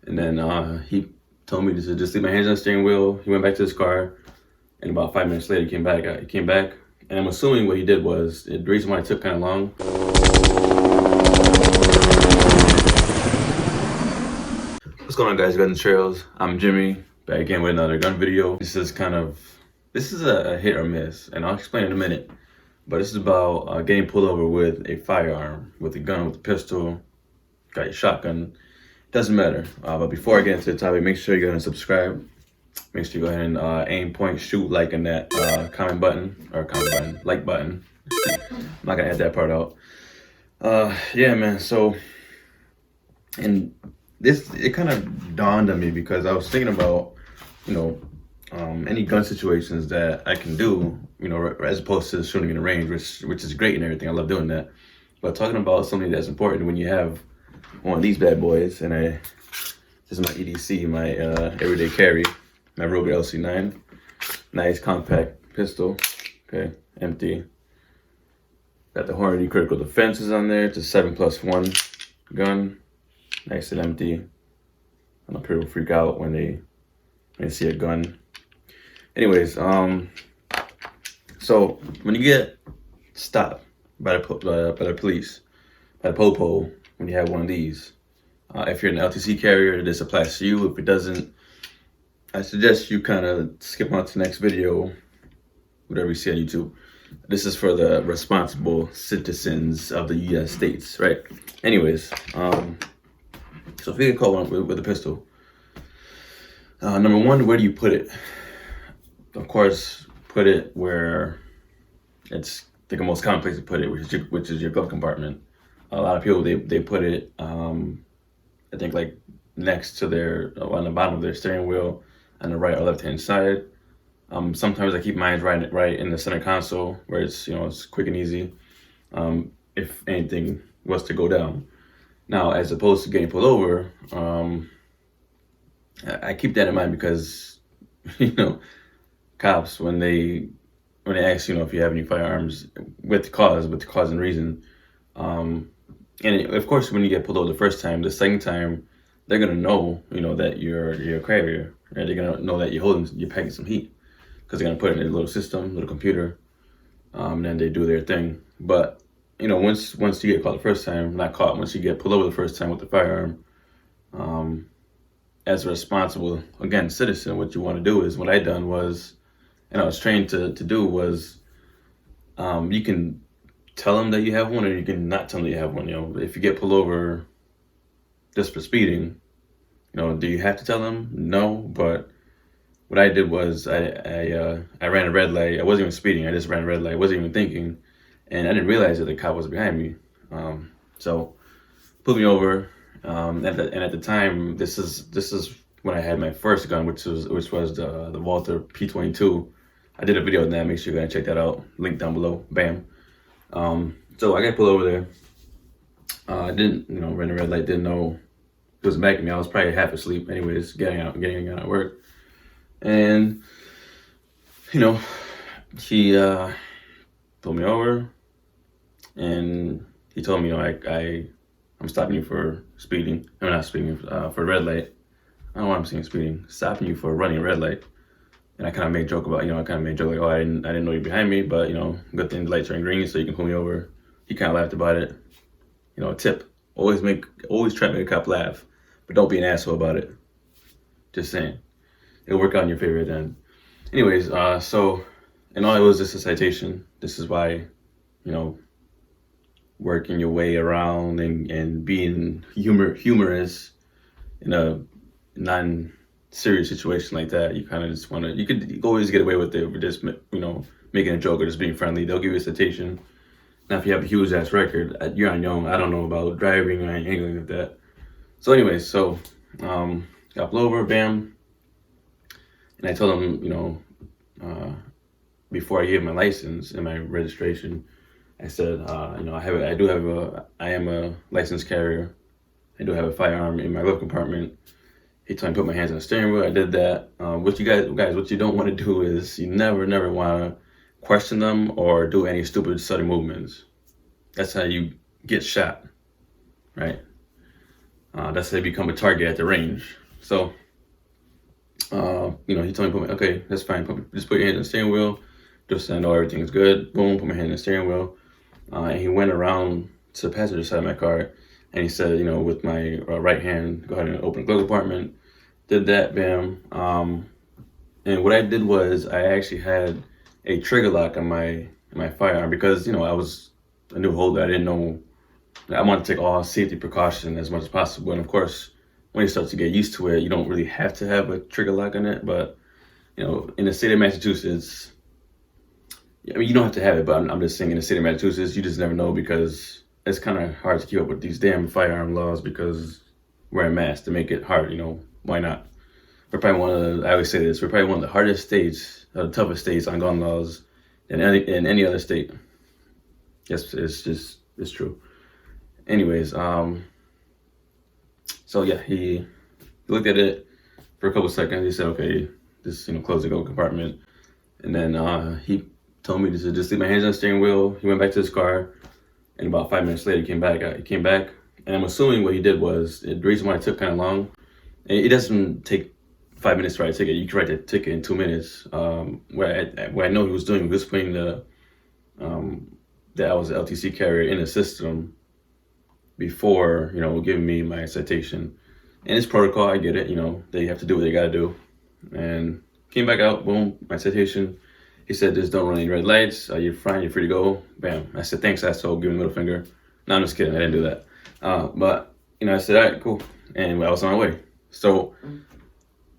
And then he told me to just leave my hands on the steering wheel. He went back to his car, and about 5 minutes later, he came back. And I'm assuming what he did was the reason why it took kind of long. What's going on, guys? Guns and Trails. I'm Jimmy, back again with another gun video. This is a hit or miss, and I'll explain in a minute. But this is about getting pulled over with a firearm, with a gun, with a pistol, got your shotgun. Doesn't matter. But before I get into the topic, make sure you go ahead and subscribe. Make sure you go ahead and aim, point, shoot, like in that like button. I'm not gonna add that part out. Yeah, man. So, and it kind of dawned on me because I was thinking about, any gun situations that I can do, as opposed to shooting in the range, which is great and everything. I love doing that. But talking about something that's important when you have one of these bad boys, and this is my EDC, my everyday carry, my Ruger LC9, nice compact pistol, okay, empty. Got the Hornady critical defenses on there. It's a 7+1 gun, nice and empty. I know people freak out when they see a gun. Anyways, so when you get stopped by the police, by the popo, when you have one of these, if you're an LTC carrier, this applies to you. If it doesn't, I suggest you kind of skip on to the next video, whatever you see on YouTube. This is for the responsible citizens of the U.S. states, right? Anyways, so if you get caught with a pistol, number one, where do you put it? Of course, put it where it's the most common place to put it, which is your glove compartment. A lot of people, they put it, I think, like next to on the bottom of their steering wheel on the right or left hand side. Sometimes I keep mine right in the center console where it's it's quick and easy. If anything was to go down. Now, as opposed to getting pulled over, I keep that in mind because cops, when they ask if you have any firearms with the cause and reason, and of course when you get pulled over the first time, the second time they're gonna know that you're a carrier, right? They're gonna know that you're packing some heat because they're gonna put it in a little system, little computer, and then they do their thing. But once you get caught the first time, once you get pulled over the first time with the firearm, as a responsible, again, citizen, what you want to do is, what I done was, and I was trained to do was, you can tell them that you have one, or you can not tell them that you have one. If you get pulled over just for speeding, do you have to tell them? No. But what I did was I ran a red light. I wasn't even speeding. I just ran a red light. I wasn't even thinking, and I didn't realize that the cop was behind me. So pulled me over. And at the time, this is when I had my first gun, which was the Walther P22. I did a video on that. Make sure you guys check that out. Link down below. Bam. So I got pulled over there. I didn't, ran a red light. Didn't know it was back at me. I was probably half asleep. Anyways, getting out of work, and he pulled me over, and he told me, I'm stopping you for speeding. I'm not speeding, for red light. I don't know why I'm saying speeding. Stopping you for running a red light. And I kind of made a joke about, like, oh, I didn't know you're behind me, but good thing the lights turned green so you can pull me over. He kind of laughed about it. A tip: always try to make a cop laugh, but don't be an asshole about it. Just saying, it'll work out in your favor then. Anyways, so, and all it was just a citation. This is why, working your way around and being humorous in a non-serious situation like that, you kind of just want to, you could always get away with it with just making a joke or just being friendly. They'll give you a citation. Now if you have a huge ass record, you're on your own. I don't know about driving or anything like that. So anyways, got pulled over, bam, and I told him, before I gave my license and my registration, I said, I am a licensed carrier. I do have a firearm in my glove compartment. He told me to put my hands on the steering wheel. I did that. What you guys, what you don't want to do is you never want to question them or do any stupid sudden movements. That's how you get shot, right? that's how they become a target at the range. So, he told me, okay, that's fine. Just put your hand on the steering wheel, just so I know everything is good. Boom, put my hand on the steering wheel. And he went around to the passenger side of my car, and he said, with my right hand, go ahead and open the glove compartment. Did that, bam. And what I did was I actually had a trigger lock on my firearm because, I was a new holder. I didn't know. I want to take all safety precautions as much as possible. And of course, when you start to get used to it, you don't really have to have a trigger lock on it. But, in the state of Massachusetts, you don't have to have it, but I'm just saying in the state of Massachusetts, you just never know because it's kind of hard to keep up with these damn firearm laws because wearing masks to make it hard, why not? We're probably I always say this, we're probably one of the hardest states, the toughest states on gun laws in any other state. Yes, it's true. Anyways, so yeah, he looked at it for a couple seconds. He said, okay, just, close the glove compartment. And then he told me to just leave my hands on the steering wheel. He went back to his car, and about 5 minutes later, he came back, and I'm assuming what he did was, the reason why it took kind of long, it doesn't take 5 minutes to write a ticket. You can write the ticket in 2 minutes. What I know he was doing, he was putting that I was an LTC carrier in the system before, giving me my citation. And it's protocol, I get it, they have to do what they gotta do. And came back out, boom, my citation. He said, just don't run any red lights, you're fine, you're free to go, bam. I said, thanks, asshole, give him a middle finger. No, I'm just kidding, I didn't do that. But, I said, all right, cool. And I was on my way. So,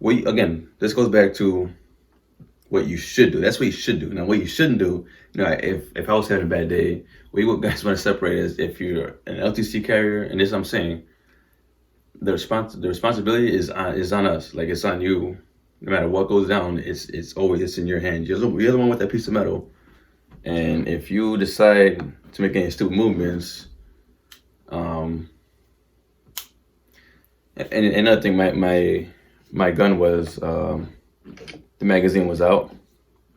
again, this goes back to what you should do. That's what you should do. Now, what you shouldn't do, if I was having a bad day, what you guys want to separate is if you're an LTC carrier, and this I'm saying, the responsibility is on us. Like, it's on you. No matter what goes down, it's in your hands. You're the one with that piece of metal. And if you decide to make any stupid movements, and another thing, my gun was, the magazine was out.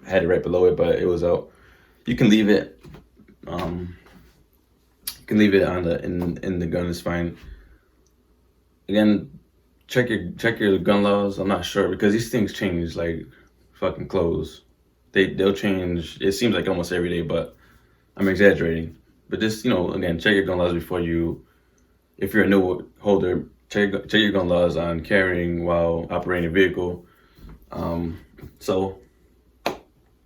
I had it right below it, but it was out. You can leave it. You can leave it on in the gun. It's fine. Again, check your gun laws. I'm not sure because these things change like fucking clothes. They'll change. It seems like almost every day, but I'm exaggerating. But just again, check your gun laws before you. If you're a new holder, check your gun laws on carrying while operating a vehicle. So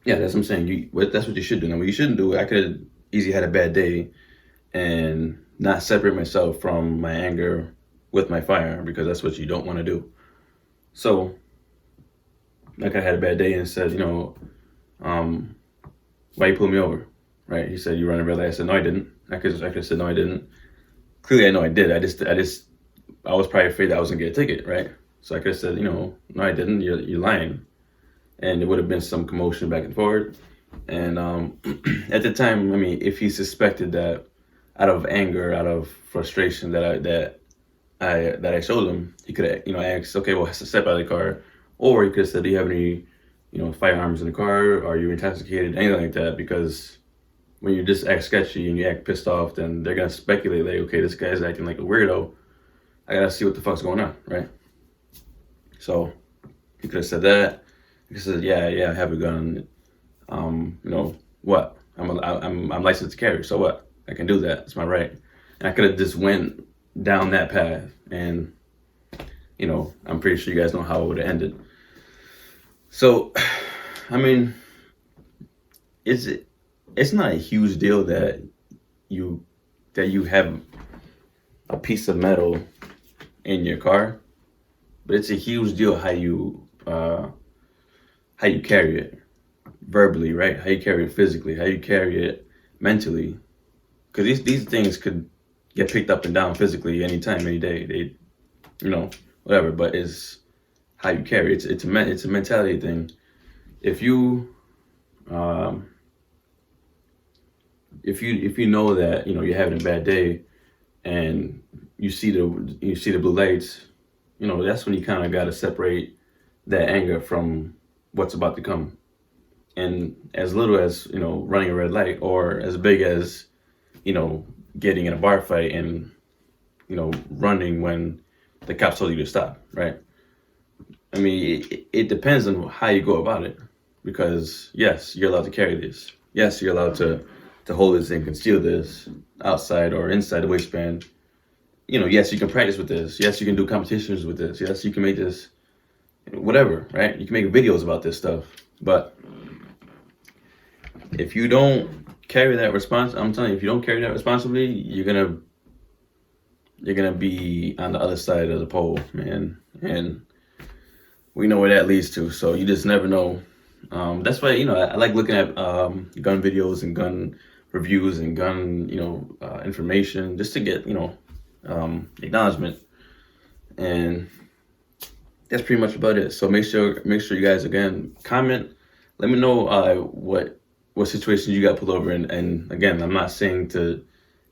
yeah, that's what I'm saying. That's what you should do. Now, what you shouldn't do, I could have easily had a bad day and not separate myself from my anger with my firearm because that's what you don't want to do. So, like I had a bad day and said, why you pull me over? Right? He said, you running red light. I said, no, I didn't. I could have said, no, I didn't. Clearly, I know I did. I was probably afraid that I was gonna get a ticket, right? So I could have said, no, I didn't. You're lying. And it would have been some commotion back and forth. And at the time, if he suspected that out of anger, out of frustration that I showed him, he could have, asked, okay, well, step out of the car. Or he could have said, do you have any, firearms in the car? Are you intoxicated? Anything like that. Because when you just act sketchy and you act pissed off, then they're going to speculate, like, okay, this guy's acting like a weirdo. I got to see what the fuck's going on, right? So he could have said that. He said, yeah, I have a gun. What? I'm licensed to carry, so what? I can do that. It's my right. And I could have just went down that path, and I'm pretty sure you guys know how it would have ended. So, it's not a huge deal that you have a piece of metal in your car, but it's a huge deal how you carry it verbally, right? How you carry it physically, how you carry it mentally, because these things could get picked up and down physically anytime, any day. Whatever. But it's how you carry it. It's a mentality thing. If you know that you're having a bad day and you see the blue lights, that's when you kind of got to separate that anger from what's about to come. And as little as running a red light, or as big as getting in a bar fight and running when the cops told you to stop, right? I mean, it depends on how you go about it, because yes, you're allowed to carry this. Yes, you're allowed to hold this and conceal this outside or inside the waistband. You know, yes, you can practice with this. Yes, you can do competitions with this. Yes, you can make this, whatever, right? You can make videos about this stuff. But if you don't carry that I'm telling you, if you don't carry that responsibly, you're gonna be on the other side of the pole, man. And we know where that leads to. So you just never know. That's why, you know, I like looking at gun videos and gun reviews and gun, information, just to get, acknowledgement. And that's pretty much about it. So make sure you guys, again, comment. Let me know what situations you got pulled over in. And again, I'm not saying to,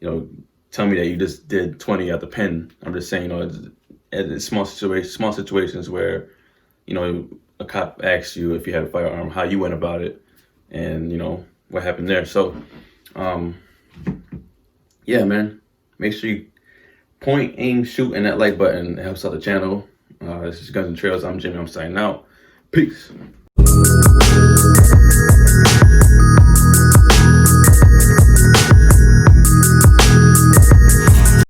tell me that you just did 20 at the pen. I'm just saying, it's small situations where, a cop asks you if you had a firearm, how you went about it, and what happened there. So, yeah, man, make sure you point, aim, shoot, and that like button. It helps out the channel. This is Guns and Trails. I'm Jimmy. I'm signing out. Peace.